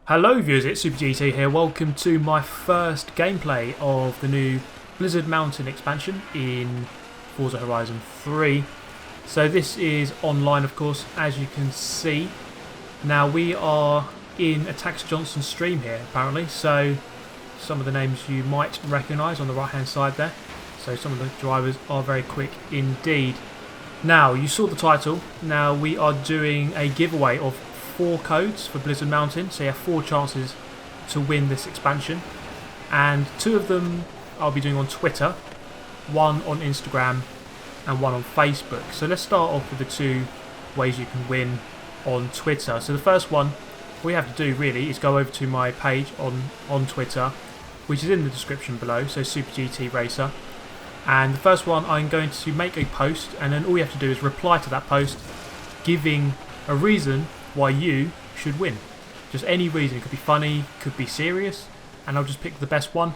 Hello viewers, it's Super GT here. Welcome to my first gameplay of the new Blizzard Mountain expansion in Forza Horizon 3. So this is online, of course, as you can see. Now we are in aTTaX Johnson's stream here apparently, so some of the names you might recognise on the right hand side there. So some of the drivers are very quick indeed. Now you saw the title. Now we are doing a giveaway of 4 codes for Blizzard Mountain, so you have 4 chances to win this expansion, and 2 of them I'll be doing on Twitter, 1 on Instagram and 1 on Facebook. So let's start off with the 2 ways you can win on Twitter. So the first one, all you have to do really is go over to my page on Twitter, which is in the description below, so Super GT Racer, and the first one I'm going to make a post, and then all you have to do is reply to that post giving a reason why you should win. Just any reason. It could be funny, could be serious, and I'll just pick the best one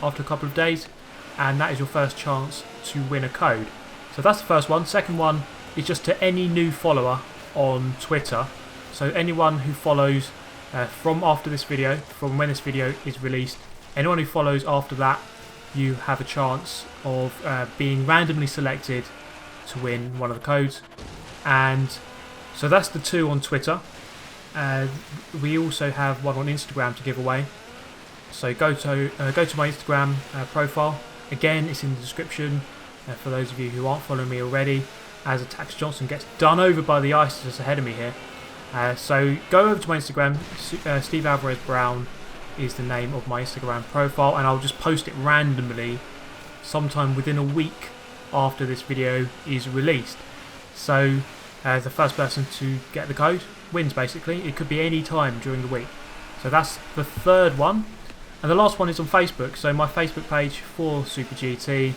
after a couple of days, and that is your first chance to win a code. So that's the first one. Second one is just to any new follower on Twitter. So anyone who follows from after this video, from when this video is released, anyone who follows after that, you have a chance of being randomly selected to win one of the codes. And so that's the 2 on Twitter. We also have 1 on Instagram to give away. So go to my Instagram profile. Again, it's in the description for those of you who aren't following me already, as aTTaX Johnson gets done over by the ice just ahead of me here. So go over to my Instagram. SteveAlvarez Brown is the name of my Instagram profile, and I'll just post it randomly sometime within a week after this video is released. So the first person to get the code wins, basically. It could be any time during the week. So that's the third one. And the last one is on Facebook. So my Facebook page for Super GT,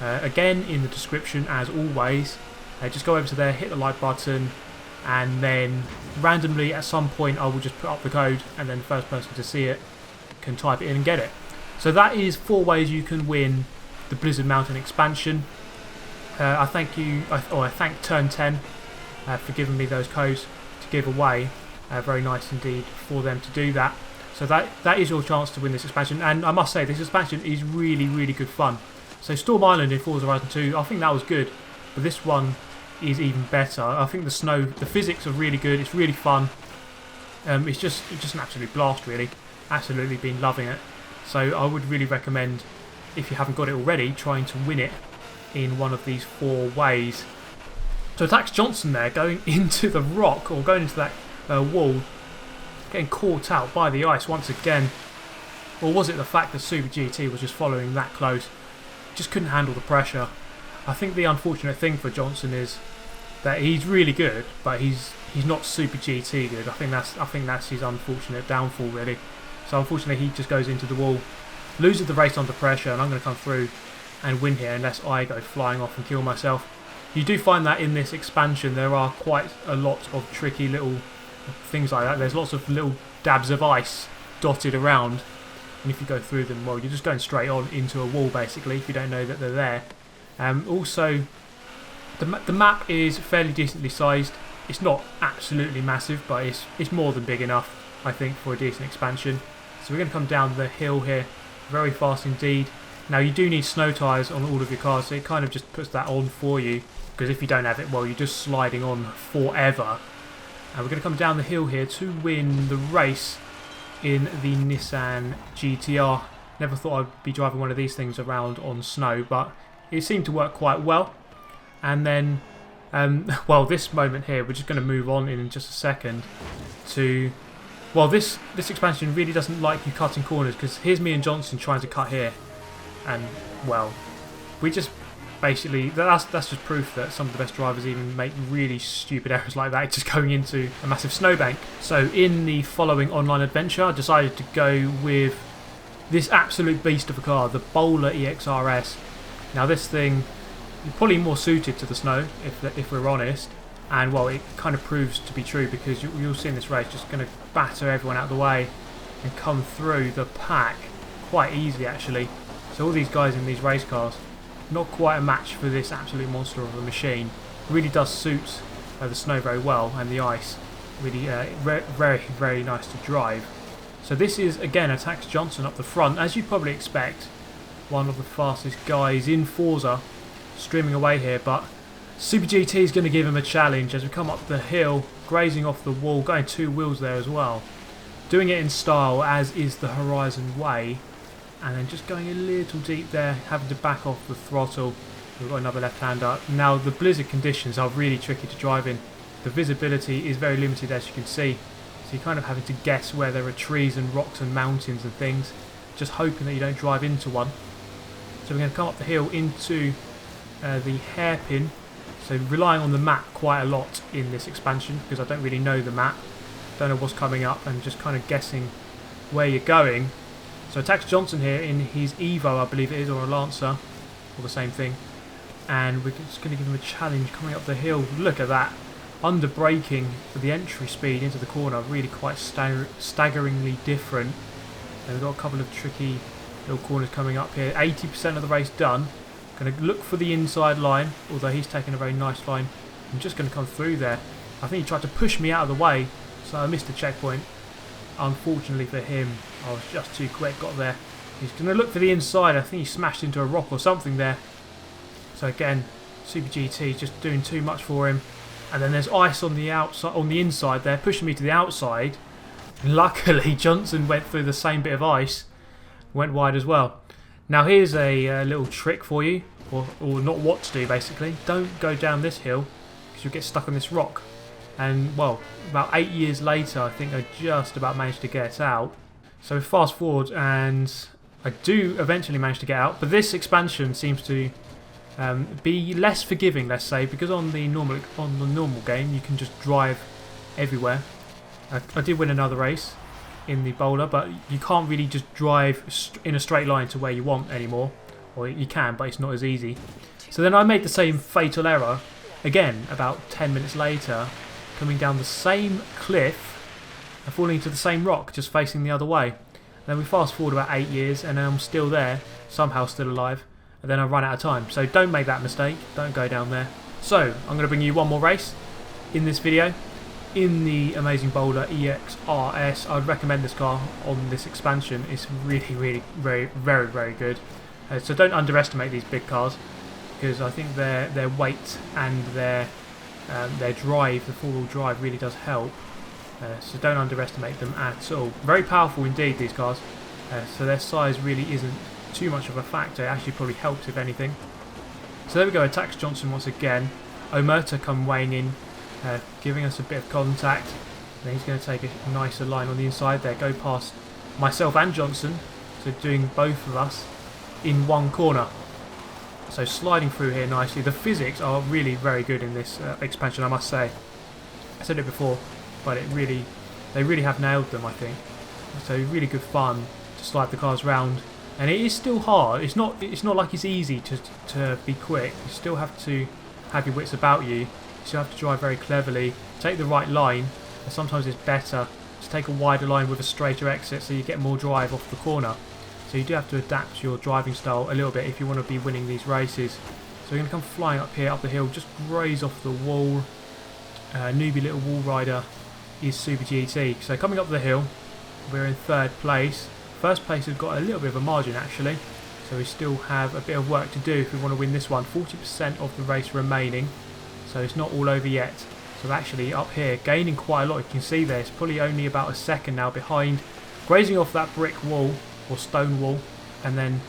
again in the description as always. Just go over to there, hit the like button, and then randomly at some point I will just put up the code, and then the first person to see it can type it in and get it. So that is 4 ways you can win the Blizzard Mountain expansion. I thank Turn 10 for giving me those codes to give away. Very nice indeed for them to do that. So that is your chance to win this expansion, and I must say this expansion is really good fun. So Storm Island in Forza Horizon 2, I think that was good, but this one is even better. I think the physics are really good. It's really fun. It's just an absolute blast really. Absolutely been loving it. So I would really recommend, if you haven't got it already, trying to win it in one of these 4 ways. So aTTaX Johnson there going into the rock, or going into that wall, getting caught out by the ice once again. Or was it the fact that Super GT was just following that close? Just couldn't handle the pressure. I think the unfortunate thing for Johnson is that he's really good, but he's not Super GT good. I think that's his unfortunate downfall really. So unfortunately he just goes into the wall, loses the race under pressure, and I'm going to come through and win here unless I go flying off and kill myself. You do find that in this expansion there are quite a lot of tricky little things like that. There's lots of little dabs of ice dotted around, and if you go through them, well, you're just going straight on into a wall basically if you don't know that they're there. Also, the map is fairly decently sized. It's not absolutely massive, but it's more than big enough, I think, for a decent expansion. So we're going to come down the hill here very fast indeed. Now you do need snow tyres on all of your cars, so it kind of just puts that on for you, because if you don't have it, well, you're just sliding on forever. And we're going to come down the hill here to win the race in the Nissan GTR. Never thought I'd be driving one of these things around on snow, but it seemed to work quite well. And then, well, this moment here, we're just going to move on in just a second to... Well, this expansion really doesn't like you cutting corners, because here's me and Johnson trying to cut here. And, well, we just basically... That's just proof that some of the best drivers even make really stupid errors like that, just going into a massive snowbank. So in the following online adventure, I decided to go with this absolute beast of a car, the Bowler EXRS. Now this thing is probably more suited to the snow, if we're honest. And well, it kind of proves to be true, because you'll see in this race, just going to batter everyone out of the way and come through the pack quite easily actually. So all these guys in these race cars, not quite a match for this absolute monster of a machine. It really does suit the snow very well, and the ice. Really very nice to drive. So this is again aTTaX Johnson up the front, as you'd probably expect. One of the fastest guys in Forza, streaming away here, but Super GT is going to give him a challenge as we come up the hill, grazing off the wall, going 2 wheels there as well. Doing it in style, as is the Horizon way, and then just going a little deep there, having to back off the throttle. We've got another left-hander. Now the blizzard conditions are really tricky to drive in. The visibility is very limited, as you can see, so you're kind of having to guess where there are trees and rocks and mountains and things, just hoping that you don't drive into one. So we're going to come up the hill into the hairpin, so relying on the map quite a lot in this expansion, because I don't really know the map, don't know what's coming up, and just kind of guessing where you're going. So aTTaX Johnson here in his Evo, I believe it is, or a Lancer, or the same thing, and we're just going to give him a challenge coming up the hill. Look at that, under braking for the entry speed into the corner, really quite staggeringly different. And we've got a couple of tricky little corners coming up here. 80% of the race done. Going to look for the inside line, although he's taking a very nice line. I'm just going to come through there. I think he tried to push me out of the way, so I missed the checkpoint. Unfortunately for him, I was just too quick, got there. He's going to look for the inside. I think he smashed into a rock or something there. So again, Super GT just doing too much for him. And then there's ice on the outside, on the inside there, pushing me to the outside. Luckily, Johnson went through the same bit of ice, went wide as well. Now here's a little trick for you, or not what to do basically. Don't go down this hill, because you'll get stuck on this rock. And well, about 8 years later, I think I just about managed to get out. So fast forward, and I do eventually manage to get out, but this expansion seems to be less forgiving, let's say, because on the normal game you can just drive everywhere. I did win another race in the boulder, but you can't really just drive in a straight line to where you want anymore, or you can, but it's not as easy. So then I made the same fatal error again about 10 minutes later, coming down the same cliff and falling into the same rock, just facing the other way. And then we fast forward about 8 years, and I'm still there, somehow still alive, and then I run out of time. So don't make that mistake, don't go down there. So I'm going to bring you one more race in this video in the amazing Boulder EXRS. I'd recommend this car on this expansion. It's really very good. So don't underestimate these big cars, because I think their weight and their drive, the 4-wheel drive, really does help. So don't underestimate them at all. Very powerful indeed, these cars. So their size really isn't too much of a factor. It actually probably helps, if anything. So there we go, aTTaX Johnson once again. Omerta come weighing in, giving us a bit of contact. Then he's going to take a nicer line on the inside there, go past myself and Johnson, so doing both of us in one corner. So sliding through here nicely. The physics are really very good in this expansion, I must say. I said it before, but they really have nailed them, I think. So really good fun to slide the cars round. And it is still hard. It's not like it's easy to be quick. You still have to have your wits about you. You still have to drive very cleverly, take the right line, and sometimes it's better to take a wider line with a straighter exit so you get more drive off the corner. So you do have to adapt your driving style a little bit if you want to be winning these races. So we're going to come flying up here, up the hill, just graze off the wall. Newbie little wall rider is Super GT. So coming up the hill, we're in 3rd place. First place has got a little bit of a margin actually, so we still have a bit of work to do if we want to win this one. 40% of the race remaining, so it's not all over yet. So actually up here, gaining quite a lot. You can see there, it's probably only about a second now behind, grazing off that brick wall or stone wall, and then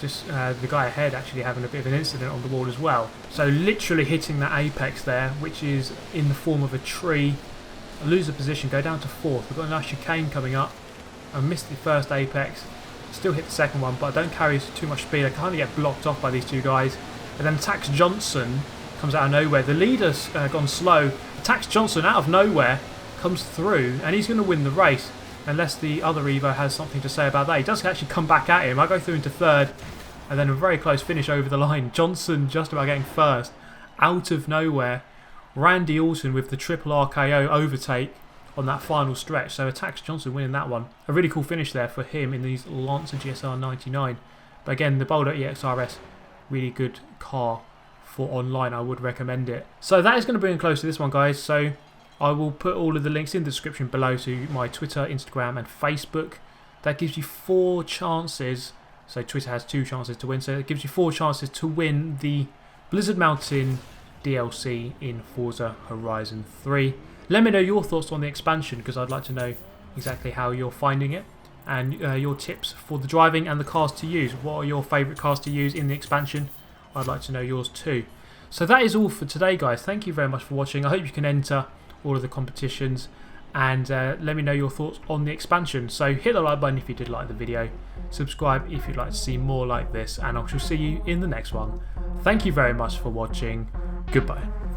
just the guy ahead actually having a bit of an incident on the wall as well. So literally hitting that apex there, which is in the form of a tree. I lose the position, go down to 4th. We've got a nice chicane coming up. I missed the first apex, still hit the second one, but I don't carry too much speed. I kind of get blocked off by these two guys. And then aTTaX Johnson comes out of nowhere. The leader's gone slow. aTTaX Johnson out of nowhere comes through, and he's going to win the race, unless the other Evo has something to say about that. He does actually come back at him. I go through into 3rd, and then a very close finish over the line. Johnson just about getting 1st. Out of nowhere, Randy Orton with the triple RKO overtake on that final stretch. So aTTaX Johnson winning that one. A really cool finish there for him in these Lancer GSR 99. But again, the Boulder EXRS, really good car for online. I would recommend it. So that is going to bring it close to this one, guys. So I will put all of the links in the description below to my Twitter, Instagram and Facebook. That gives you 4 chances. So Twitter has 2 chances to win. So it gives you 4 chances to win the Blizzard Mountain DLC in Forza Horizon 3. Let me know your thoughts on the expansion, because I'd like to know exactly how you're finding it, and your tips for the driving and the cars to use. What are your favourite cars to use in the expansion? I'd like to know yours too. So that is all for today, guys. Thank you very much for watching. I hope you can enter all of the competitions, and let me know your thoughts on the expansion. So hit the like button if you did like the video, subscribe if you'd like to see more like this, and I shall see you in the next one. Thank you very much for watching. Goodbye.